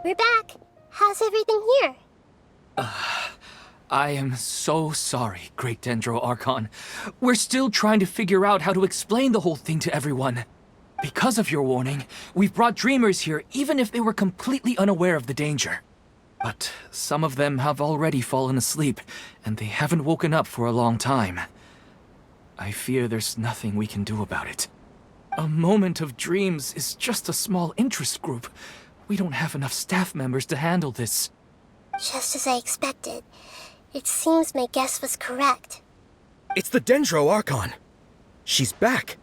We're back. How's everything here? I am so sorry, Great Dendro Archon. We're still trying to figure out how to explain the whole thing to everyone. Because of your warning, we've brought dreamers here even if they were completely unaware of the danger. But some of them have already fallen asleep, and they haven't woken up for a long time. I fear there's nothing we can do about it. A moment of dreams is just a small interest group. We don't have enough staff members to handle this. Just as I expected. It seems my guess was correct. It's the Dendro Archon. She's back.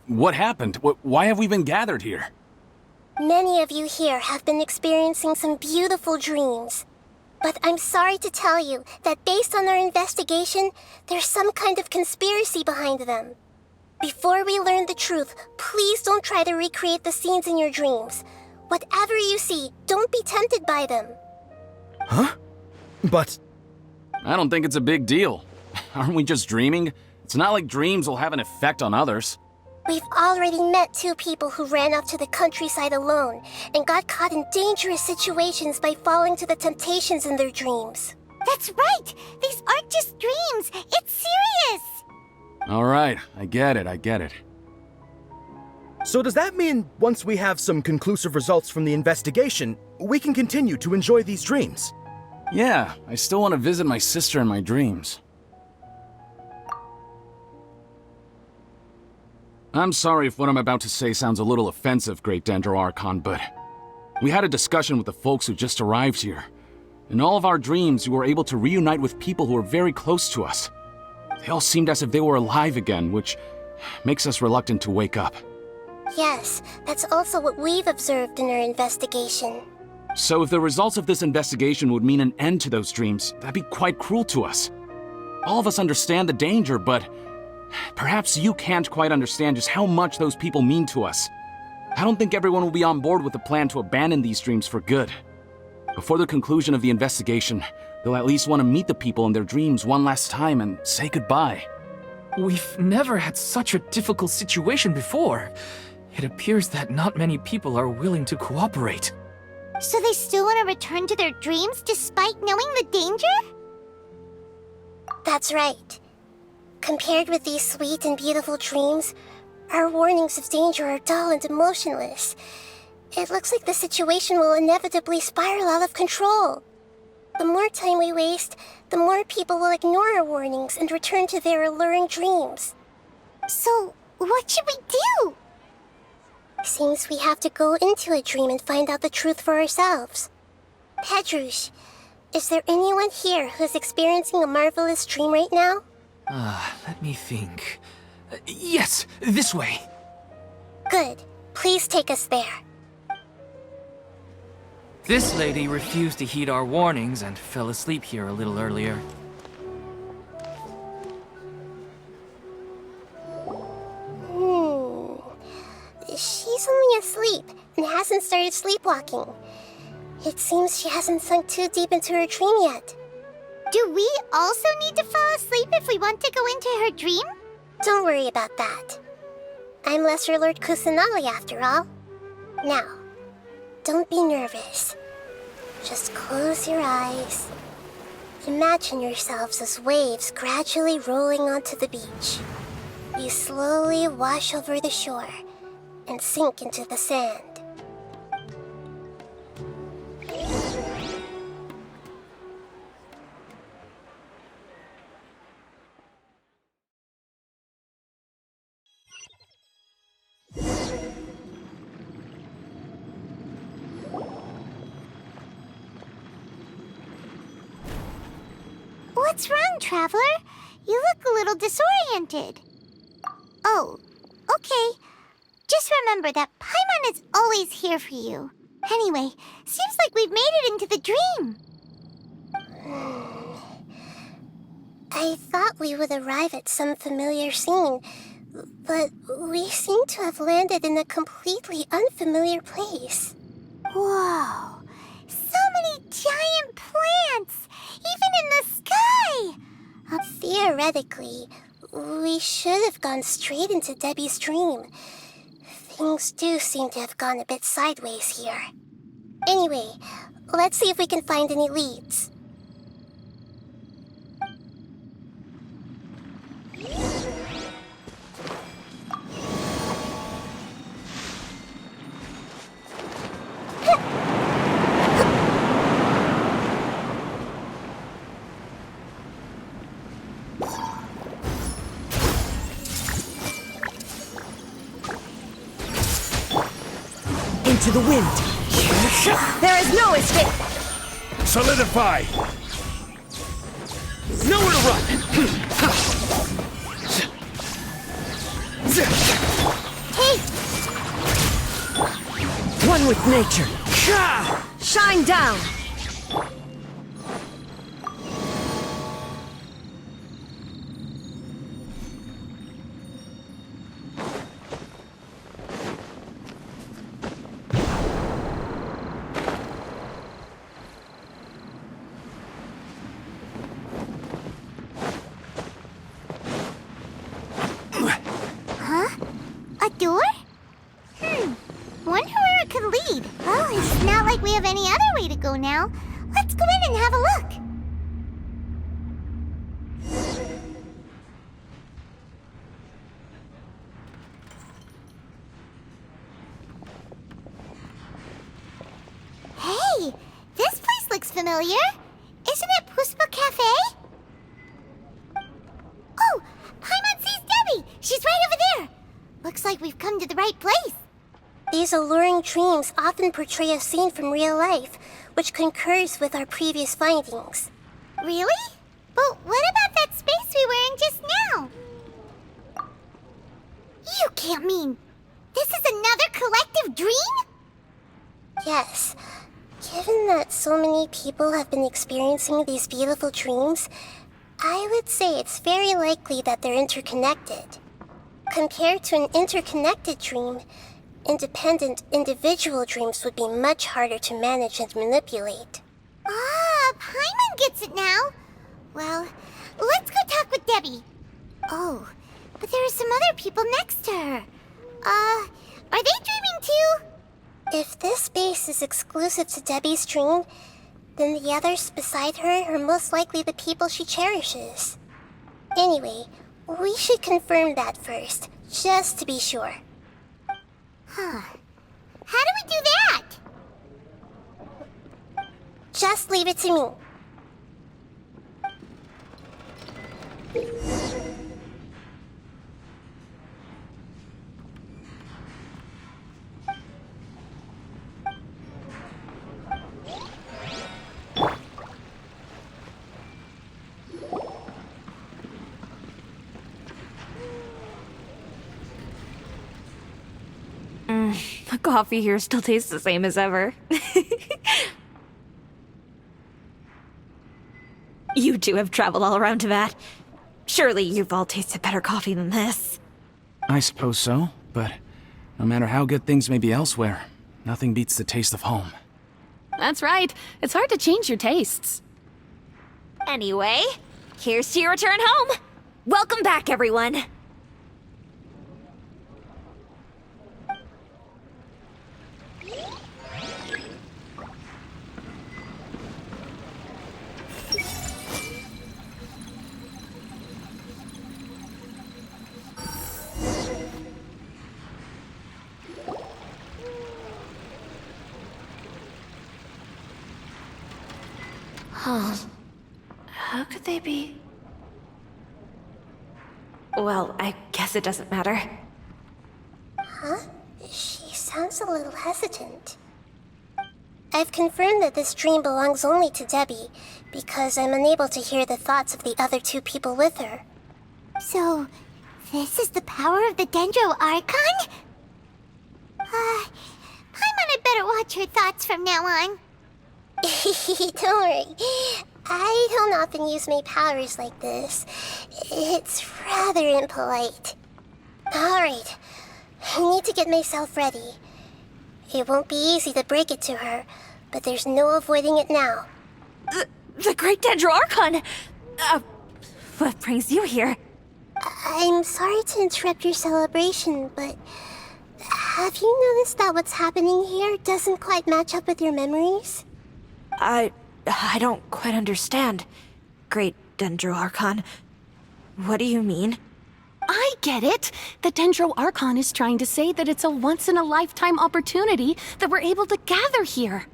What happened? Why have we been gathered here? Many of you here have been experiencing some beautiful dreams. But I'm sorry to tell you that based on our investigation, there's some kind of conspiracy behind them. Before we learn the truth, please don't try to recreate the scenes in your dreams. Whatever you see, don't be tempted by them. Huh? But... I don't think it's a big deal. Aren't we just dreaming? It's not like dreams will have an effect on others. We've already met 2 people who ran off to the countryside alone and got caught in dangerous situations by falling to the temptations in their dreams. That's right! These aren't just dreams! It's serious! Alright, I get it. so does that mean once we have some conclusive results from the investigation, we can continue to enjoy these dreams? Yeah, I still want to visit my sister in my dreams. I'm sorry if what I'm about to say sounds a little offensive, Great Dendro Archon, but we had a discussion with the folks who just arrived here. In all of our dreams, we were able to reunite with people who were very close to us. They all seemed as if they were alive again, which makes us reluctant to wake up. Yes, that's also what we've observed in our investigation. So if the results of this investigation would mean an end to those dreams, that'd be quite cruel to us. All of us understand the danger, but perhaps you can't quite understand just how much those people mean to us. I don't think everyone will be on board with the plan to abandon these dreams for good. Before the conclusion of the investigation, they'll at least want to meet the people in their dreams one last time and say goodbye. We've never had such a difficult situation before. It appears that not many people are willing to cooperate. So they still want to return to their dreams despite knowing the danger? That's right. Compared with these sweet and beautiful dreams, our warnings of danger are dull and emotionless. It looks like the situation will inevitably spiral out of control. The more time we waste, the more people will ignore our warnings and return to their alluring dreams. So, what should we do? Seems we have to go into a dream and find out the truth for ourselves. Pedrush, is there anyone here who's experiencing a marvelous dream right now? Let me think. Yes, this way. Good. Please take us there. This lady refused to heed our warnings and fell asleep here a little earlier. She's only asleep and hasn't started sleepwalking. It seems she hasn't sunk too deep into her dream yet. Do we also need to fall asleep if we want to go into her dream? Don't worry about that. I'm Lesser Lord Kusanali after all. Now, don't be nervous. Just close your eyes. Imagine yourselves as waves gradually rolling onto the beach. You slowly wash over the shore and sink into the sand. What's wrong, Traveler? You look a little disoriented. Oh, okay. Just remember that Paimon is always here for you. Anyway, seems like we've made it into the dream. I thought we would arrive at some familiar scene, but we seem to have landed in a completely unfamiliar place. Whoa, so many giant plants, even in the sky! Theoretically, we should have gone straight into Debbie's dream. Things do seem to have gone a bit sideways here. Anyway, let's see if we can find any leads. Into the wind. There is no escape. Solidify! Nowhere to run! Hey, One with nature. Shine down. a door? Wonder where it could lead. Well, it's not like we have any other way to go now. Let's go in and have a look. Hey, this place looks familiar. Isn't it Puspa Cafe? Oh, Paimon sees Debbie. She's right over there. Looks like we've come to the right place. These alluring dreams often portray a scene from real life, which concurs with our previous findings. Really? But what about that space we were in just now? You can't mean this is another collective dream? Yes. Given that so many people have been experiencing these beautiful dreams, I would say it's very likely that they're interconnected. Compared to an interconnected dream, independent individual dreams would be much harder to manage and manipulate. Ah, Paimon gets it now. Well, let's go talk with Debbie. Oh, but there are some other people next to her. Are they dreaming too? If this space is exclusive to Debbie's dream, then the others beside her are most likely the people she cherishes. Anyway, we should confirm that first, just to be sure. Huh. How do we do that? Just leave it to me. The coffee here still tastes the same as ever. You two have traveled all around Tibet. Surely you've all tasted better coffee than this. I suppose so, but no matter how good things may be elsewhere, nothing beats the taste of home. That's right. It's hard to change your tastes. Anyway, here's to your return home. Welcome back, everyone. How could they be? Well, I guess it doesn't matter. She sounds a little hesitant. I've confirmed that this dream belongs only to Debbie, because I'm unable to hear the thoughts of the other two people with her. So, this is the power of the Dendro Archon? Paimon had better watch her thoughts from now on. Don't worry. I don't often use my powers like this. It's rather impolite. Alright, I need to get myself ready. It won't be easy to break it to her, but there's no avoiding it now. The Great Dendro Archon! What brings you here? I'm sorry to interrupt your celebration, but Have you noticed that what's happening here doesn't quite match up with your memories? I don't quite understand. Great Dendro Archon. What do you mean? I get it. The Dendro Archon is trying to say that it's a once-in-a-lifetime opportunity that we're able to gather here.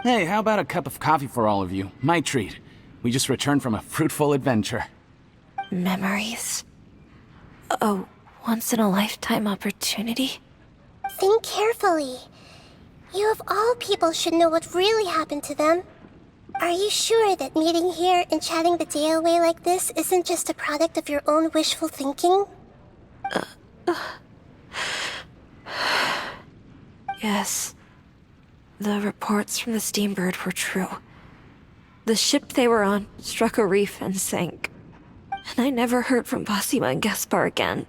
Hey, how about a cup of coffee for all of you? My treat. We just returned from a fruitful adventure. Memories? A once-in-a-lifetime opportunity? Think carefully. You of all people should know what really happened to them. Are you sure that meeting here and chatting the day away like this isn't just a product of your own wishful thinking? Yes. The reports from the Steambird were true. The ship they were on struck a reef and sank. And I never heard from Basima and Gaspar again.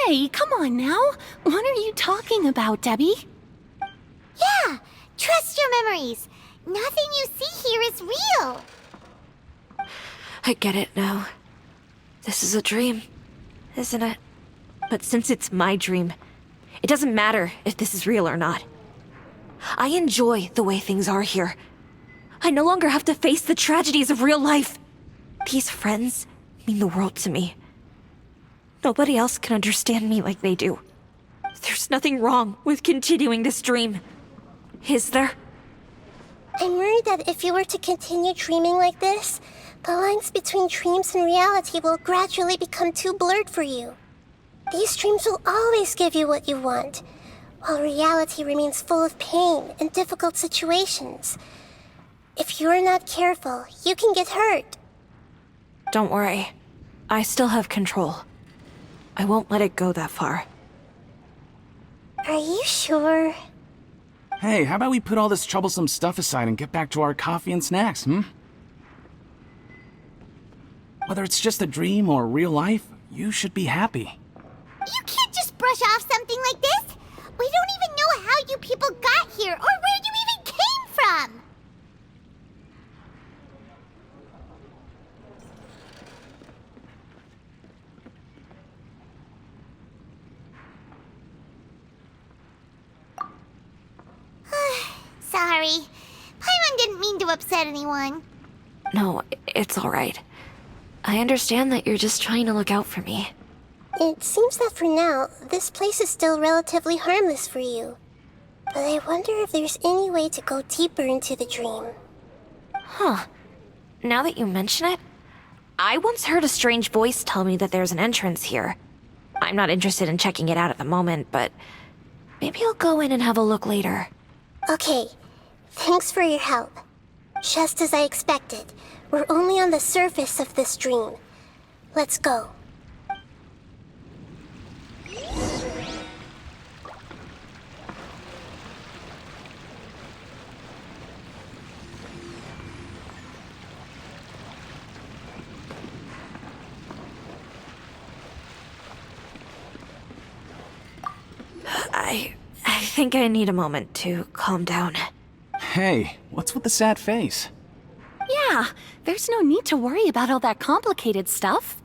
Hey, come on now. What are you talking about, Debbie? Yeah, trust your memories. Nothing you see here is real. I get it now. This is a dream, isn't it? But since it's my dream, it doesn't matter if this is real or not. I enjoy the way things are here. I no longer have to face the tragedies of real life. These friends mean the world to me. Nobody else can understand me like they do. There's nothing wrong with continuing this dream. Is there? I'm worried that if you were to continue dreaming like this, the lines between dreams and reality will gradually become too blurred for you. These dreams will always give you what you want, while reality remains full of pain and difficult situations. If you're not careful, you can get hurt. Don't worry. I still have control. I won't let it go that far. Are you sure? Hey, how about we put all this troublesome stuff aside and get back to our coffee and snacks, Whether it's just a dream or real life, you should be happy. You can't just brush off something like this. We don't even know how you people got here or where you even came from. Sorry. Paimon didn't mean to upset anyone. No, it's all right. I understand that you're just trying to look out for me. It seems that for now, this place is still relatively harmless for you. But I wonder if there's any way to go deeper into the dream. Huh. Now that you mention it, I once heard a strange voice tell me that there's an entrance here. I'm not interested in checking it out at the moment, but maybe I'll go in and have a look later. Okay, thanks for your help. Just as I expected, we're only on the surface of this dream. Let's go. I think I need a moment to calm down. Hey, what's with the sad face? Yeah, there's no need to worry about all that complicated stuff.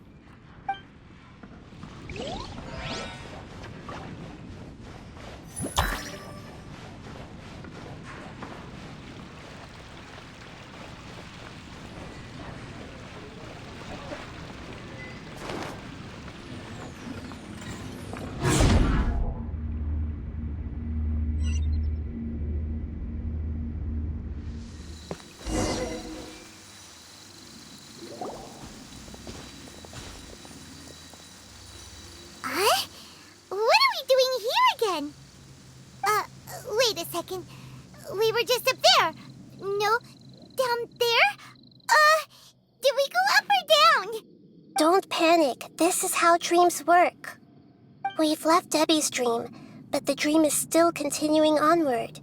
Huh? What are we doing here again? Wait a second. We were just up there. No, down there? Did we go up or down? Don't panic. This is how dreams work. We've left Debbie's dream, but the dream is still continuing onward.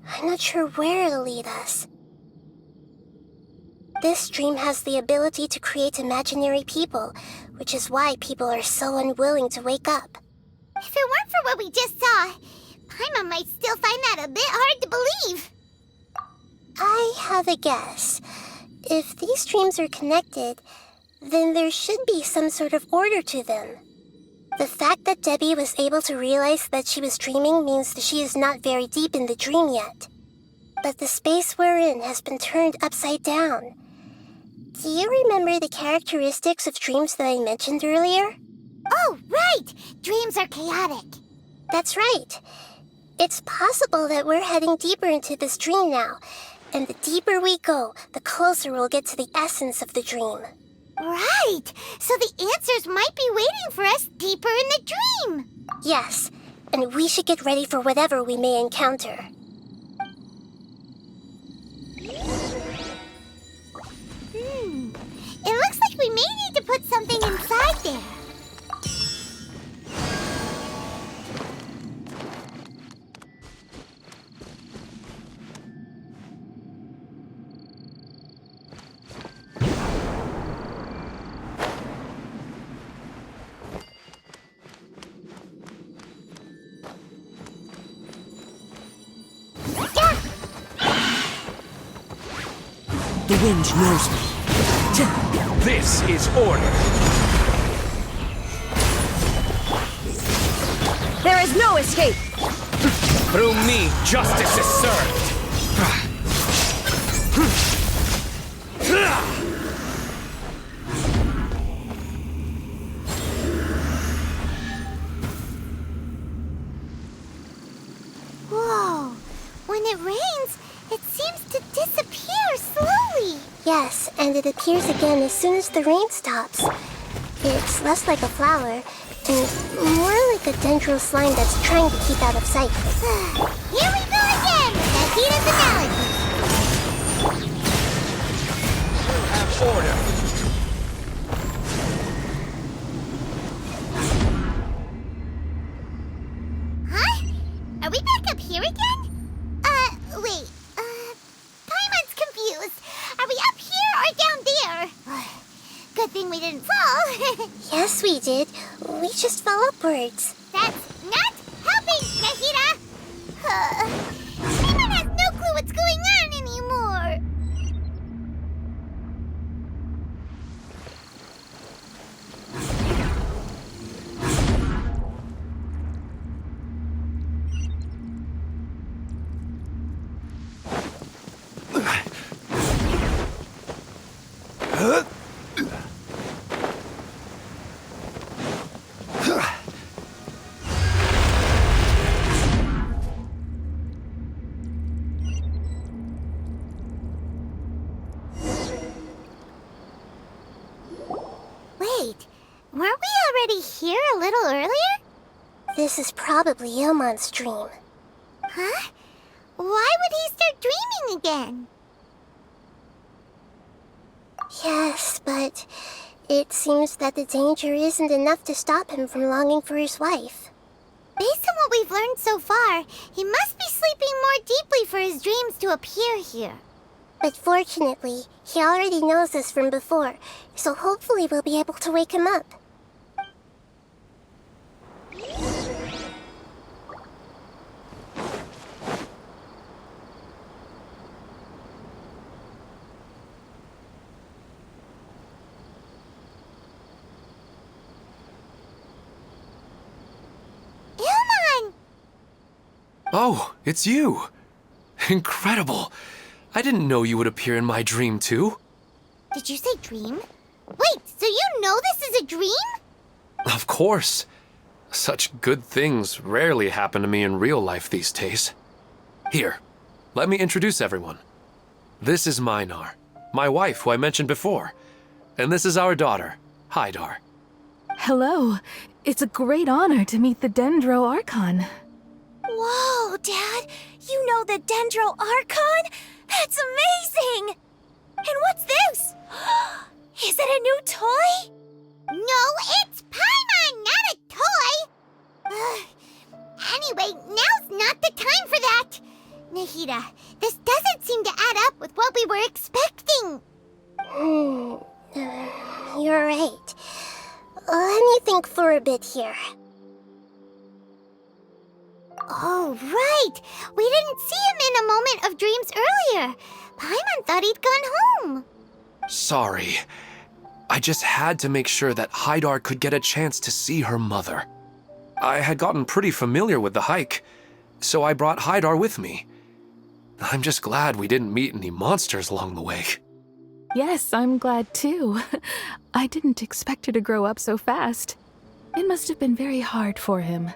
I'm not sure where it'll lead us. This dream has the ability to create imaginary people, which is why people are so unwilling to wake up. If it weren't for what we just saw, Paimon might still find that a bit hard to believe. I have a guess. If these dreams are connected, then there should be some sort of order to them. The fact that Debbie was able to realize that she was dreaming means that she is not very deep in the dream yet. But the space we're in has been turned upside down. Do you remember the characteristics of dreams that I mentioned earlier? Oh, right! Dreams are chaotic. That's right. It's possible that we're heading deeper into this dream now, and the deeper we go, the closer we'll get to the essence of the dream. Right! So the answers might be waiting for us deeper in the dream! Yes, and we should get ready for whatever we may encounter. It looks like we may need to put something inside there. The wind knows me. This is order. There is no escape! Through me, justice is served. Whoa! When it rains, it seems to disappear slowly. Yes, and it appears again as soon as the rain stops. It's less like a flower, and more like a dendro slime that's trying to keep out of sight. Here we go again! Nahida's analogy. Have order. Huh? Are we back up here again? Wait. Paimon's confused. Are we up here or down there? Good thing we didn't fall. Yes, we did. We just fell upwards. That's not helping, Nahida! Paimon has no clue what's going on anymore. Wait, weren't we already here a little earlier? This is probably Ilmon's dream. Huh? Why would he start dreaming again? Yes, but it seems that the danger isn't enough to stop him from longing for his wife. Based on what we've learned so far, he must be sleeping more deeply for his dreams to appear here. But fortunately, he already knows us from before, so hopefully we'll be able to wake him up. Ilmon! Oh, it's you. Incredible. I didn't know you would appear in my dream, too. Did you say dream? Wait, so you know this is a dream? Of course. Such good things rarely happen to me in real life these days. Here, let me introduce everyone. This is Minar, my wife who I mentioned before. And this is our daughter, Hydar. Hello. It's a great honor to meet the Dendro Archon. Whoa, Dad! You know the Dendro Archon? That's amazing! And what's this? Is it a new toy? No, it's Paimon, not a toy! Anyway, now's not the time for that! Nahida, this doesn't seem to add up with what we were expecting. You're right. Let me think for a bit here. Oh, right! We didn't see him in a moment of dreams earlier. Paimon thought he'd gone home. Sorry. I just had to make sure that Haidar could get a chance to see her mother. I had gotten pretty familiar with the hike, so I brought Haidar with me. I'm just glad we didn't meet any monsters along the way. Yes, I'm glad too. I didn't expect her to grow up so fast. It must have been very hard for him.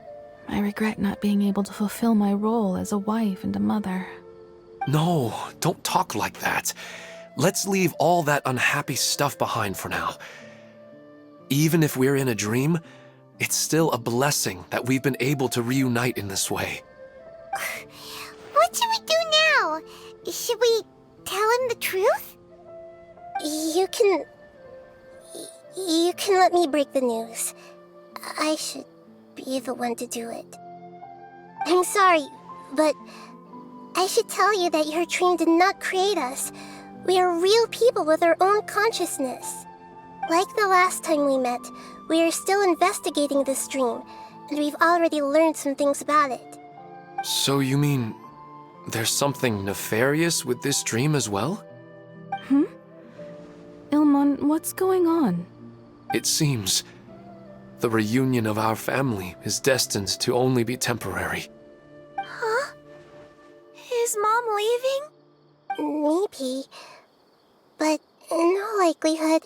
I regret not being able to fulfill my role as a wife and a mother. No, don't talk like that. Let's leave all that unhappy stuff behind for now. Even if we're in a dream, it's still a blessing that we've been able to reunite in this way. What should we do now? Should we tell him the truth? You can let me break the news. I should be the one to do it. I'm sorry, but I should tell you that your dream did not create us. We are real people with our own consciousness. Like the last time we met, we are still investigating this dream, and we've already learned some things about it. So you mean there's something nefarious with this dream as well? Ilmon, what's going on? It seems the reunion of our family is destined to only be temporary. Huh? Is Mom leaving? Maybe. But in all likelihood,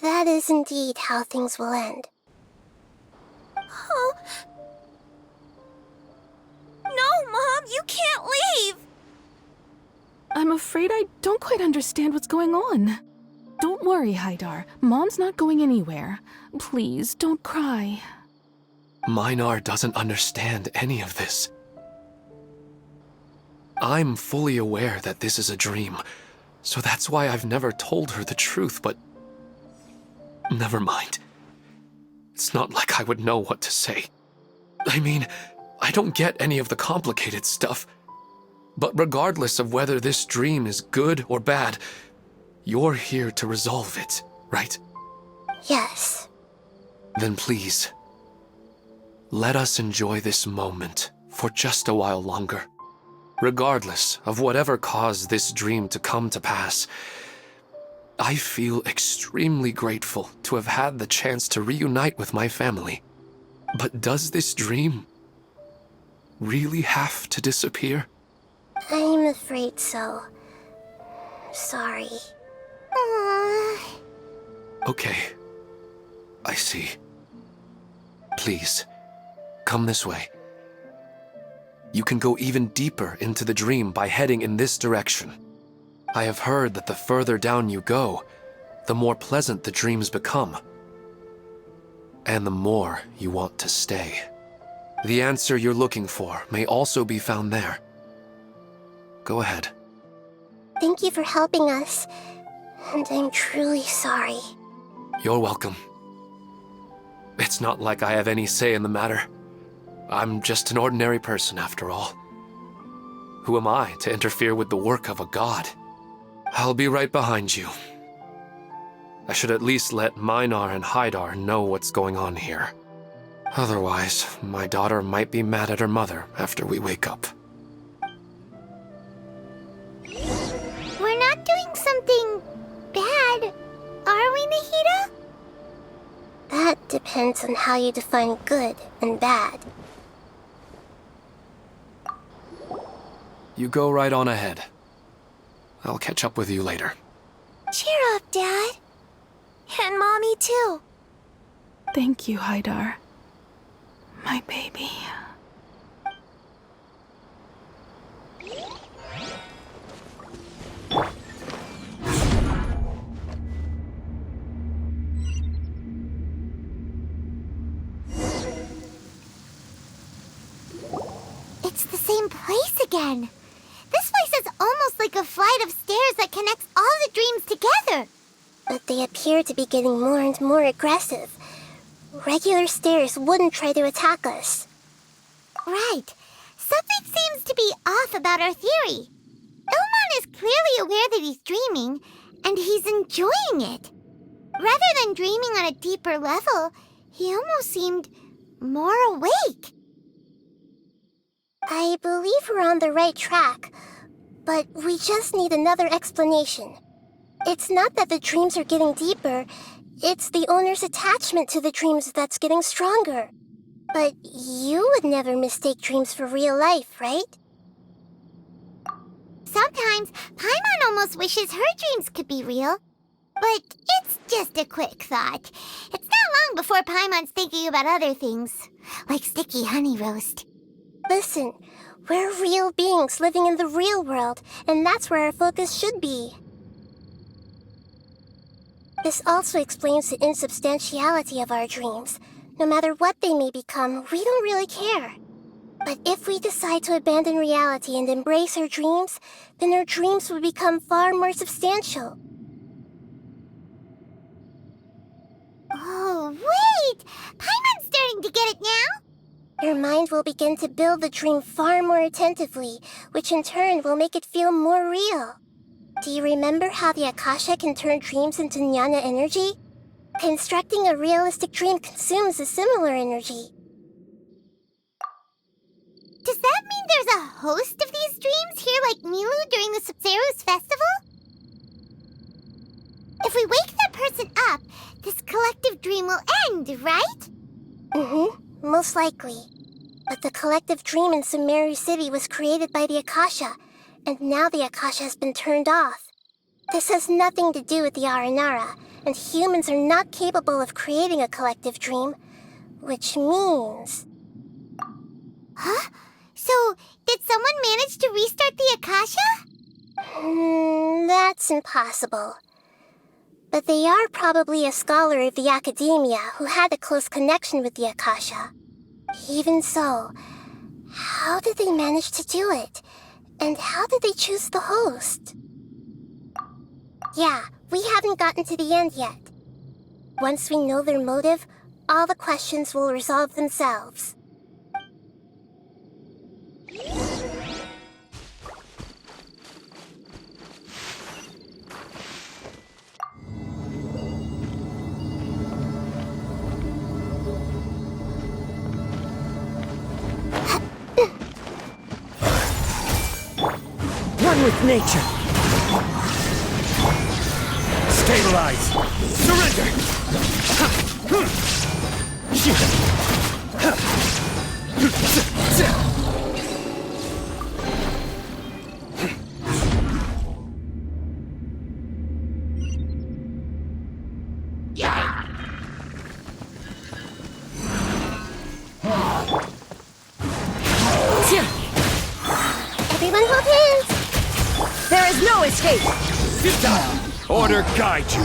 that is indeed how things will end. Oh. No, Mom, you can't leave! I'm afraid I don't quite understand what's going on. Don't worry, Haidar. Mom's not going anywhere. Please, don't cry. Minar doesn't understand any of this. I'm fully aware that this is a dream, so that's why I've never told her the truth, but never mind. It's not like I would know what to say. I mean, I don't get any of the complicated stuff. But regardless of whether this dream is good or bad, you're here to resolve it, right? Yes. Then please, let us enjoy this moment for just a while longer. Regardless of whatever caused this dream to come to pass, I feel extremely grateful to have had the chance to reunite with my family. But does this dream really have to disappear? I'm afraid so. Sorry. Okay. I see. Please, come this way. You can go even deeper into the dream by heading in this direction. I have heard that the further down you go, the more pleasant the dreams become. And the more you want to stay. The answer you're looking for may also be found there. Go ahead. Thank you for helping us, and I'm truly sorry. You're welcome. It's not like I have any say in the matter. I'm just an ordinary person after all. Who am I to interfere with the work of a god? I'll be right behind you. I should at least let Minar and Haidar know what's going on here. Otherwise, my daughter might be mad at her mother after we wake up. We're not doing something bad, are we, Nahida? That depends on how you define good and bad. You go right on ahead. I'll catch up with you later. Cheer up, Dad. And Mommy, too. Thank you, Haidar. My baby. It's the same place again. This place is almost like a flight of stairs that connects all the dreams together. But they appear to be getting more and more aggressive. Regular stairs wouldn't try to attack us. Right. Something seems to be off about our theory. Ilmon is clearly aware that he's dreaming, and he's enjoying it. Rather than dreaming on a deeper level, he almost seemed more awake. I believe we're on the right track, but we just need another explanation. It's not that the dreams are getting deeper, It's the owner's attachment to the dreams that's getting stronger. But you would never mistake dreams for real life, right? Sometimes, Paimon almost wishes her dreams could be real. But it's just a quick thought. It's not long before Paimon's thinking about other things, like sticky honey roast. Listen, we're real beings living in the real world, and that's where our focus should be. This also explains the insubstantiality of our dreams. No matter what they may become, we don't really care. But if we decide to abandon reality and embrace our dreams, then our dreams will become far more substantial. Oh, wait! Paimon's starting to get it now? Your mind will begin to build the dream far more attentively, which in turn will make it feel more real. Do you remember how the Akasha can turn dreams into jnana energy? Constructing a realistic dream consumes a similar energy. Does that mean there's a host of these dreams here like Milu during the Subzero's festival? If we wake that person up, this collective dream will end, right? Most likely. But the collective dream in Sumeru City was created by the Akasha, and now the Akasha has been turned off. This has nothing to do with the Aranara, and humans are not capable of creating a collective dream, which means... Huh? So, did someone manage to restart the Akasha? That's impossible. But they are probably a scholar of the academia who had a close connection with the Akasha. Even so, how did they manage to do it? And how did they choose the host? Yeah, we haven't gotten to the end yet. Once we know their motive, all the questions will resolve themselves. One with nature. Stabilize! Surrender! Everyone hold hands! There is no escape! Sit down! Order guide you!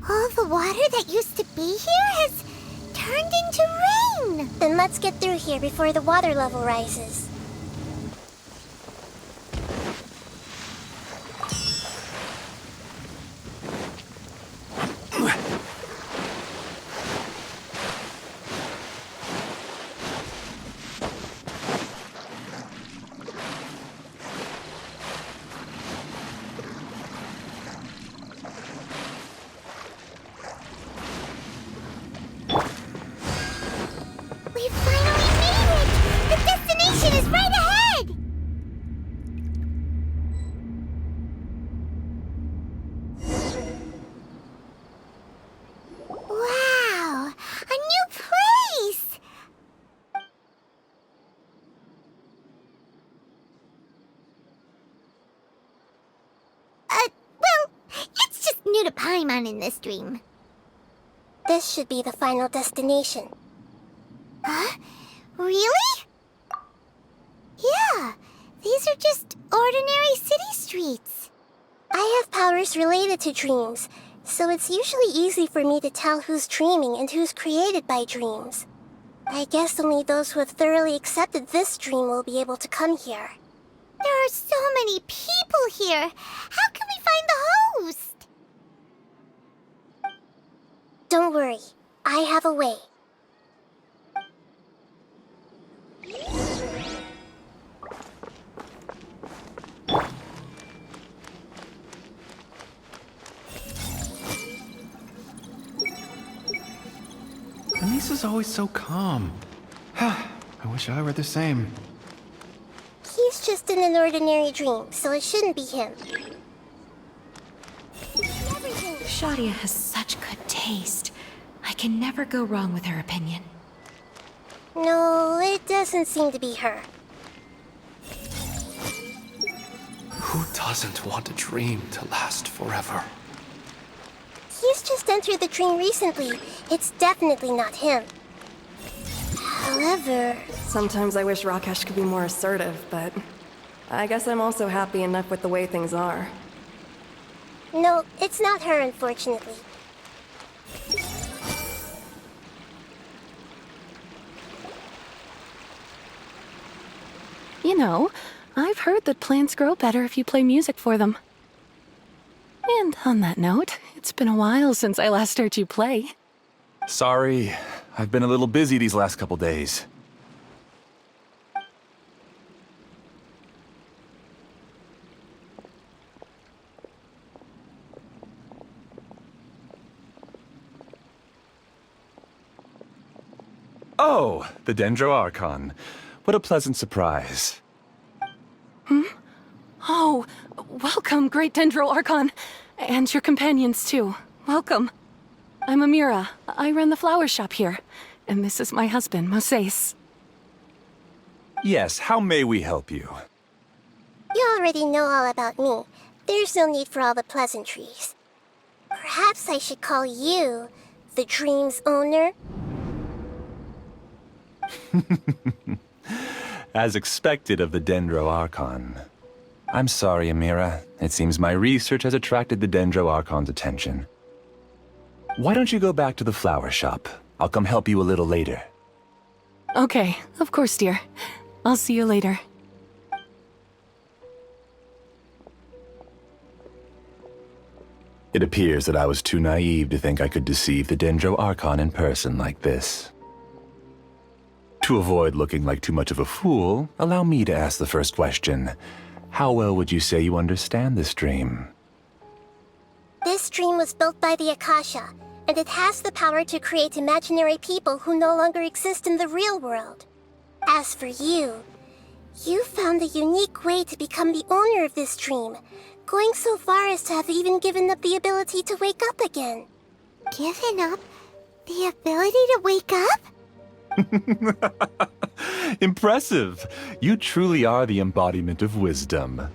All the water that used to be here has turned into rain. Then let's get through here before the water level rises. We finally made it! The destination is right ahead! Wow! A new place! Well, it's just new to Paimon in this dream. This should be the final destination. Huh? Really? Yeah, these are just ordinary city streets. I have powers related to dreams, so it's usually easy for me to tell who's dreaming and who's created by dreams. I guess only those who have thoroughly accepted this dream will be able to come here. There are so many people here. How can we find the host? Don't worry, I have a way. Lisa's always so calm. I wish I were the same. He's just in an ordinary dream, so it shouldn't be him. Shadia has such good taste. I can never go wrong with her opinion. No, it doesn't seem to be her. Who doesn't want a dream to last forever? He's just entered the dream recently. It's definitely not him. However... Sometimes I wish Rakesh could be more assertive, but I guess I'm also happy enough with the way things are. No, it's not her, unfortunately. You know, I've heard that plants grow better if you play music for them. And on that note, it's been a while since I last heard you play. Sorry, I've been a little busy these last couple days. Oh, the Dendro Archon. What a pleasant surprise. Oh, welcome, Great Dendro Archon. And your companions, too. Welcome. I'm Amira. I run the flower shop here. And this is my husband, Moses. Yes, how may we help you? You already know all about me. There's no need for all the pleasantries. Perhaps I should call you the dream's owner? As expected of the Dendro Archon. I'm sorry, Amira. It seems my research has attracted the Dendro Archon's attention. Why don't you go back to the flower shop? I'll come help you a little later. Okay, of course, dear. I'll see you later. It appears that I was too naive to think I could deceive the Dendro Archon in person like this. To avoid looking like too much of a fool, allow me to ask the first question. How well would you say you understand this dream? This dream was built by the Akasha, and it has the power to create imaginary people who no longer exist in the real world. As for you, you found a unique way to become the owner of this dream, going so far as to have even given up the ability to wake up again. Given up the ability to wake up? Impressive! You truly are the embodiment of wisdom.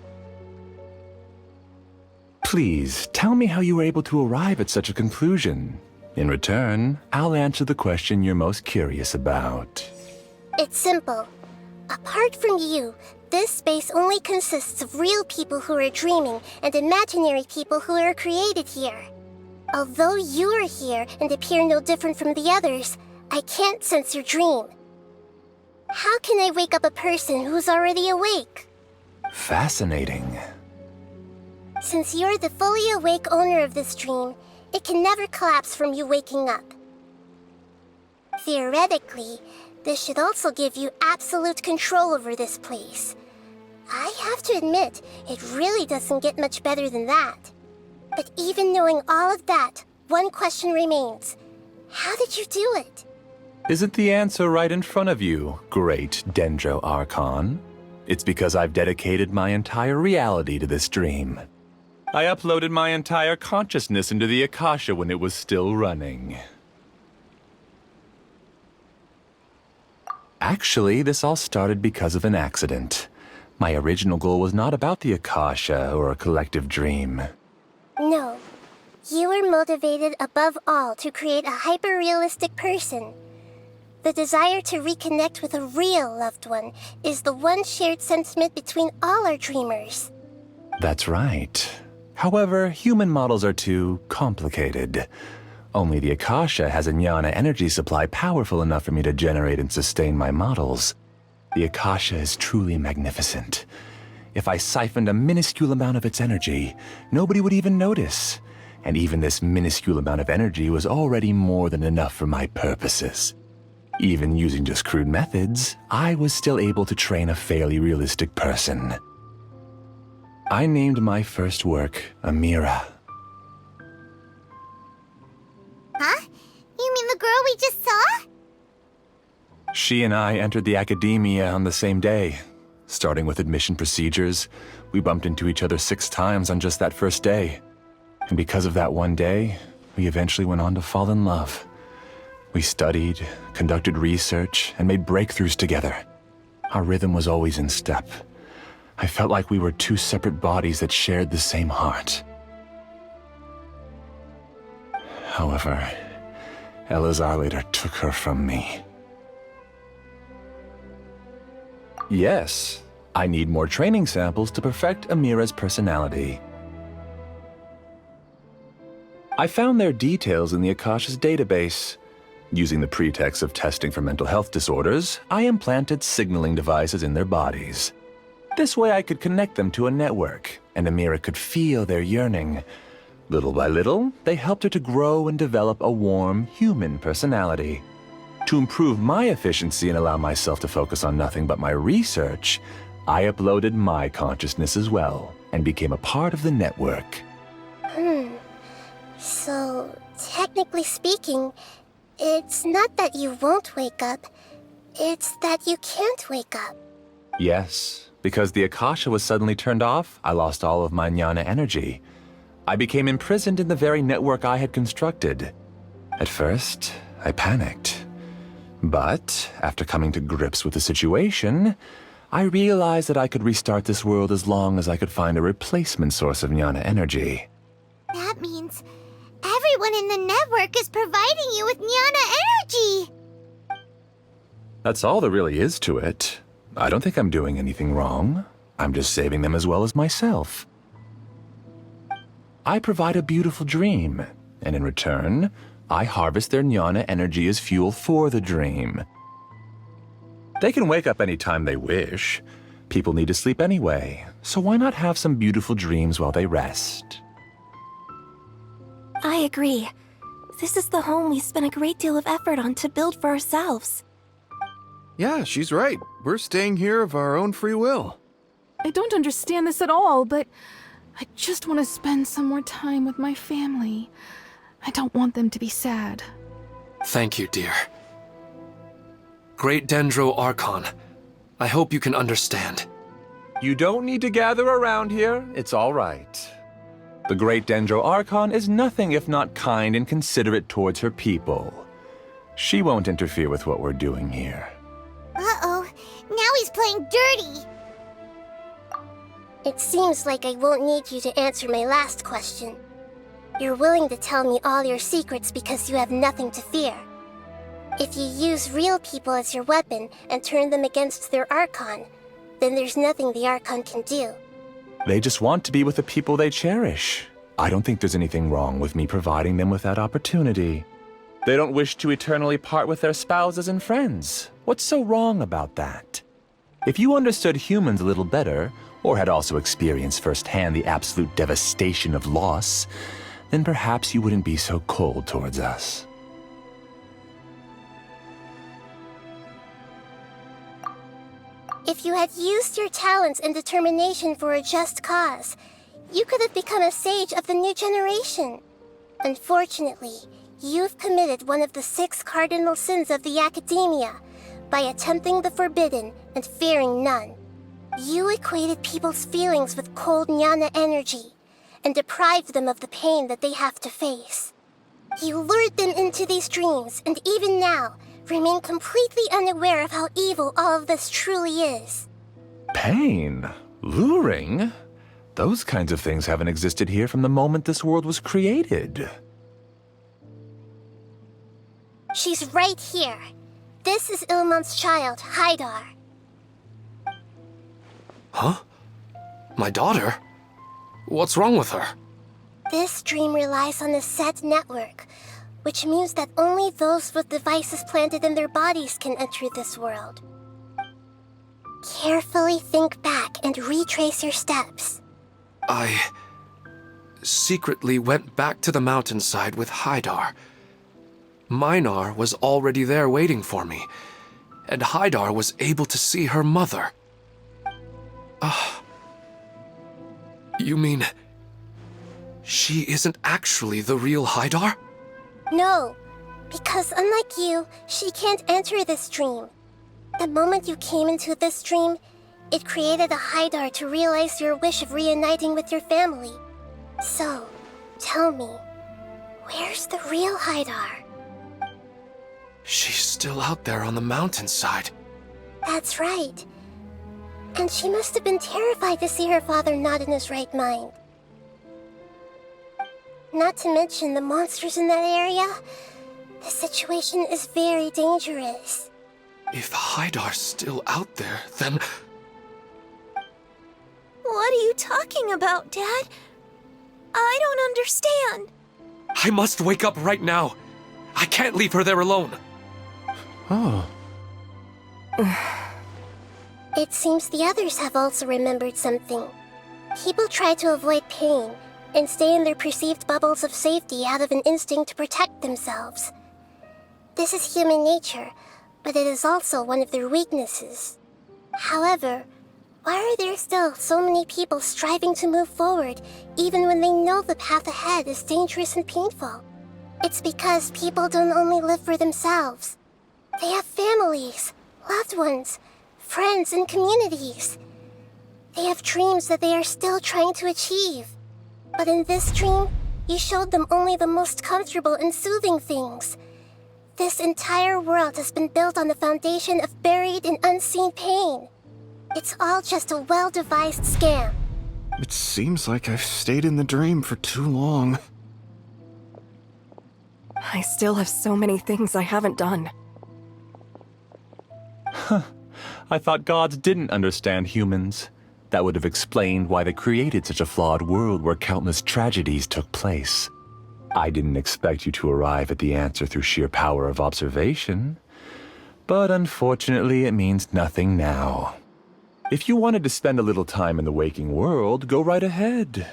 Please, tell me how you were able to arrive at such a conclusion. In return, I'll answer the question you're most curious about. It's simple. Apart from you, this space only consists of real people who are dreaming and imaginary people who are created here. Although you are here and appear no different from the others, I can't sense your dream. How can I wake up a person who's already awake? Fascinating. Since you're the fully awake owner of this dream, it can never collapse from you waking up. Theoretically, this should also give you absolute control over this place. I have to admit, it really doesn't get much better than that. But even knowing all of that, one question remains. How did you do it? Isn't the answer right in front of you, great Dendro Archon? It's because I've dedicated my entire reality to this dream. I uploaded my entire consciousness into the Akasha when it was still running. Actually, this all started because of an accident. My original goal was not about the Akasha or a collective dream. No. You were motivated above all to create a hyper-realistic person. The desire to reconnect with a real loved one is the one shared sentiment between all our dreamers. That's right. However, human models are too complicated. Only the Akasha has a jnana energy supply powerful enough for me to generate and sustain my models. The Akasha is truly magnificent. If I siphoned a minuscule amount of its energy, nobody would even notice. And even this minuscule amount of energy was already more than enough for my purposes. Even using just crude methods, I was still able to train a fairly realistic person. I named my first work Amira. Huh? You mean the girl we just saw? She and I entered the academia on the same day. Starting with admission procedures, we bumped into each other 6 times on just that first day. And because of that one day, we eventually went on to fall in love. We studied, conducted research, and made breakthroughs together. Our rhythm was always in step. I felt like we were 2 separate bodies that shared the same heart. However, Elazar later took her from me. Yes, I need more training samples to perfect Amira's personality. I found their details in the Akasha's database. Using the pretext of testing for mental health disorders, I implanted signaling devices in their bodies. This way I could connect them to a network, and Amira could feel their yearning. Little by little, they helped her to grow and develop a warm, human personality. To improve my efficiency and allow myself to focus on nothing but my research, I uploaded my consciousness as well, and became a part of the network. So, technically speaking, it's not that you won't wake up, it's that you can't wake up. Yes, because the Akasha was suddenly turned off, I lost all of my jnana energy. I became imprisoned in the very network I had constructed. At first, I panicked. But, after coming to grips with the situation, I realized that I could restart this world as long as I could find a replacement source of jnana energy. That means everyone in the network is providing you with jnana energy! That's all there really is to it. I don't think I'm doing anything wrong. I'm just saving them as well as myself. I provide a beautiful dream, and in return, I harvest their jnana energy as fuel for the dream. They can wake up any time they wish. People need to sleep anyway, so why not have some beautiful dreams while they rest? I agree. This is the home we spent a great deal of effort on to build for ourselves. Yeah, she's right. We're staying here of our own free will. I don't understand this at all, but I just want to spend some more time with my family. I don't want them to be sad. Thank you, dear. Great Dendro Archon, I hope you can understand. You don't need to gather around here. It's all right. The Great Dendro Archon is nothing if not kind and considerate towards her people. She won't interfere with what we're doing here. Uh-oh, now he's playing dirty! It seems like I won't need you to answer my last question. You're willing to tell me all your secrets because you have nothing to fear. If you use real people as your weapon and turn them against their Archon, then there's nothing the Archon can do. They just want to be with the people they cherish. I don't think there's anything wrong with me providing them with that opportunity. They don't wish to eternally part with their spouses and friends. What's so wrong about that? If you understood humans a little better, or had also experienced firsthand the absolute devastation of loss, then perhaps you wouldn't be so cold towards us. If you had used your talents and determination for a just cause, you could have become a sage of the new generation. Unfortunately, you've committed one of the 6 cardinal sins of the Academia by attempting the forbidden and fearing none. You equated people's feelings with cold jnana energy and deprived them of the pain that they have to face. You lured them into these dreams, and even now, remain completely unaware of how evil all of this truly is. Pain? Luring? Those kinds of things haven't existed here from the moment this world was created. She's right here. This is Ilmon's child, Haidar. Huh? My daughter? What's wrong with her? This dream relies on a set network, which means that only those with devices planted in their bodies can enter this world. Carefully think back and retrace your steps. I secretly went back to the mountainside with Haidar. Minar was already there waiting for me, and Haidar was able to see her mother. You mean she isn't actually the real Haidar? No, because unlike you, she can't enter this dream. The moment you came into this dream, it created a Haidar to realize your wish of reuniting with your family. So, tell me, where's the real Haidar? She's still out there on the mountainside. That's right. And she must have been terrified to see her father not in his right mind. Not to mention the monsters in that area. The situation is very dangerous. If Haidar's still out there, then... What are you talking about, Dad? I don't understand. I must wake up right now. I can't leave her there alone. Oh. It seems the others have also remembered something. People try to avoid pain and stay in their perceived bubbles of safety out of an instinct to protect themselves. This is human nature, but it is also one of their weaknesses. However, why are there still so many people striving to move forward even when they know the path ahead is dangerous and painful? It's because people don't only live for themselves. They have families, loved ones, friends, and communities. They have dreams that they are still trying to achieve. But in this dream, you showed them only the most comfortable and soothing things. This entire world has been built on the foundation of buried and unseen pain. It's all just a well-devised scam. It seems like I've stayed in the dream for too long. I still have so many things I haven't done. I thought gods didn't understand humans. That would have explained why they created such a flawed world where countless tragedies took place. I didn't expect you to arrive at the answer through sheer power of observation. But unfortunately, it means nothing now. If you wanted to spend a little time in the waking world, go right ahead.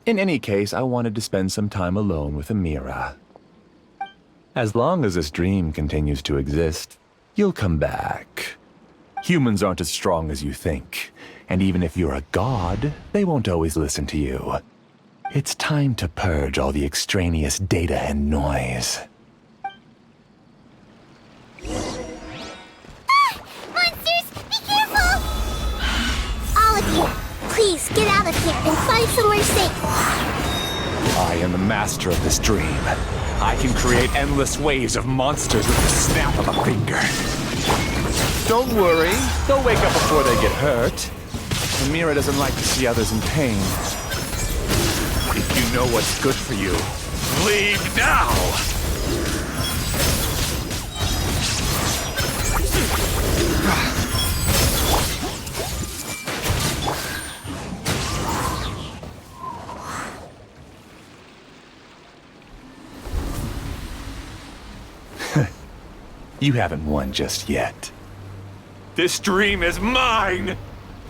In any case, I wanted to spend some time alone with Amira. As long as this dream continues to exist, you'll come back. Humans aren't as strong as you think, and even if you're a god, they won't always listen to you. It's time to purge all the extraneous data and noise. Monsters, be careful! All of you, please get out of here and find somewhere safe. I am the master of this dream. I can create endless waves of monsters with the snap of a finger. Don't worry, they'll wake up before they get hurt. Amira doesn't like to see others in pain. If you know what's good for you, leave now! You haven't won just yet. This dream is mine!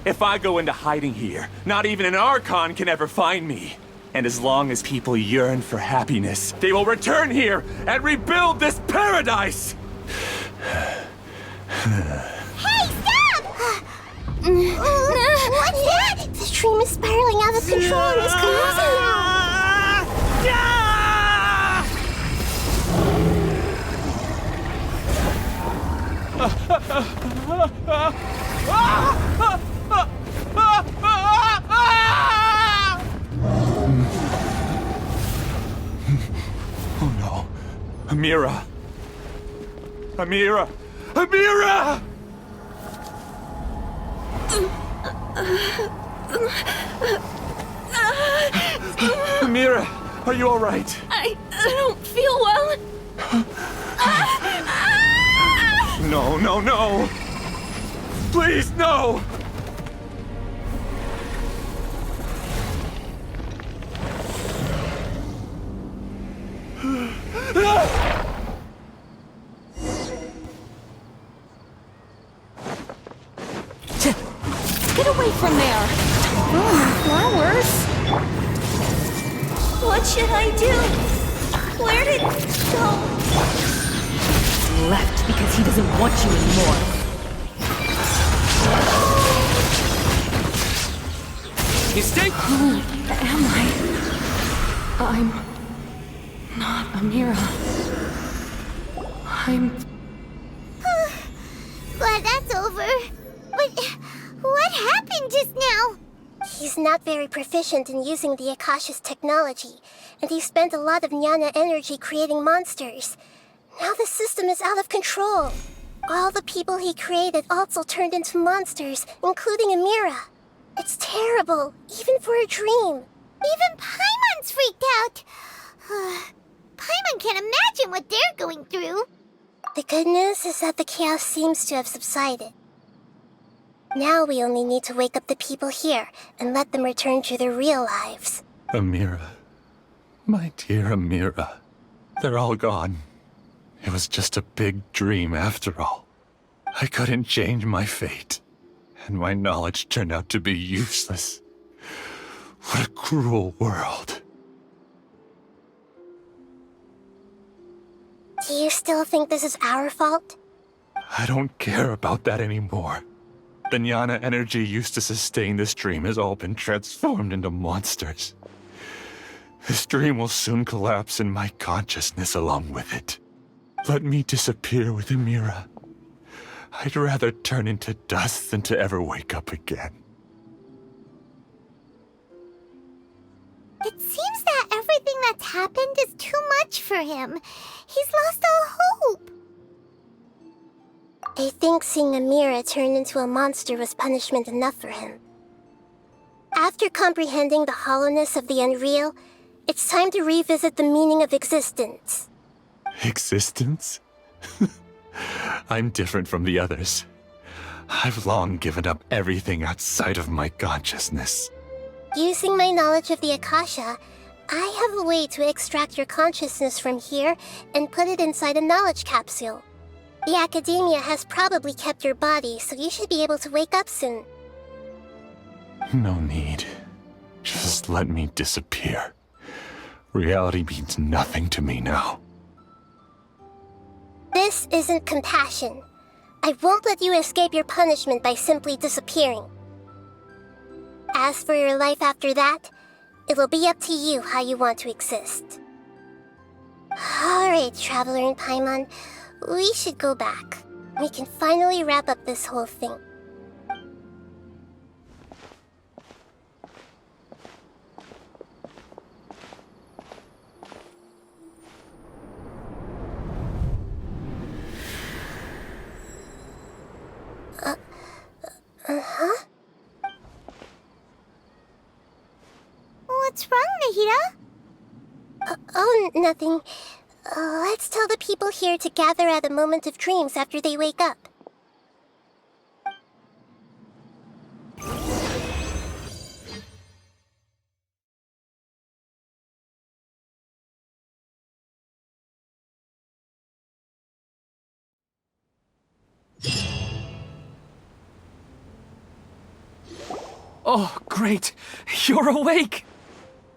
If I go into hiding here, not even an Archon can ever find me. And as long as people yearn for happiness, they will return here and rebuild this paradise! Hey, stop! What's that? The dream is spiraling out of control and is collapsing now. Oh no. Amira! Amira! Amira! Amira, are you all right? I don't feel well. No, no, no! Please, no! Get away from there! Oh, flowers! What should I do? Where did it go? Left because he doesn't want you anymore. You stay. Who am I? I'm not Amira. I'm... glad that's over. But what happened just now? He's not very proficient in using the Akasha's technology, and he spent a lot of jnana energy creating monsters. Now the system is out of control. All the people he created also turned into monsters, including Amira. It's terrible, even for a dream. Even Paimon's freaked out. Paimon can't imagine what they're going through. The good news is that the chaos seems to have subsided. Now we only need to wake up the people here and let them return to their real lives. Amira. My dear Amira. They're all gone. It was just a big dream after all. I couldn't change my fate, and my knowledge turned out to be useless. What a cruel world. Do you still think this is our fault? I don't care about that anymore. The jnana energy used to sustain this dream has all been transformed into monsters. This dream will soon collapse and my consciousness along with it. Let me disappear with Amira. I'd rather turn into dust than to ever wake up again. It seems that everything that's happened is too much for him. He's lost all hope. I think seeing Amira turn into a monster was punishment enough for him. After comprehending the hollowness of the unreal, it's time to revisit the meaning of existence. Existence? I'm different from the others. I've long given up everything outside of my consciousness. Using my knowledge of the Akasha, I have a way to extract your consciousness from here and put it inside a knowledge capsule. The Academia has probably kept your body, so you should be able to wake up soon. No need. Just let me disappear. Reality means nothing to me now. This isn't compassion. I won't let you escape your punishment by simply disappearing. As for your life after that, it'll be up to you how you want to exist. Alright, Traveler and Paimon, we should go back. We can finally wrap up this whole thing. Huh? What's wrong, Nahida? Oh, nothing. Let's tell the people here to gather at a moment of dreams after they wake up. Oh, great! You're awake!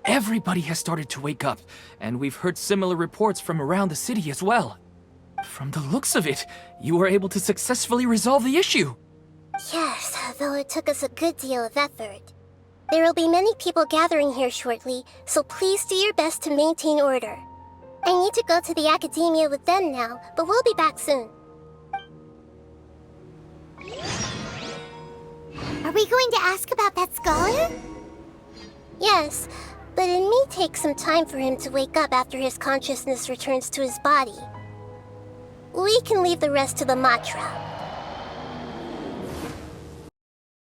Everybody has started to wake up, and we've heard similar reports from around the city as well. From the looks of it, you were able to successfully resolve the issue. Yes, though it took us a good deal of effort. There will be many people gathering here shortly, so please do your best to maintain order. I need to go to the Academia with them now, but we'll be back soon. Are we going to ask about that scholar? Yes, but it may take some time for him to wake up after his consciousness returns to his body. We can leave the rest to the Matra.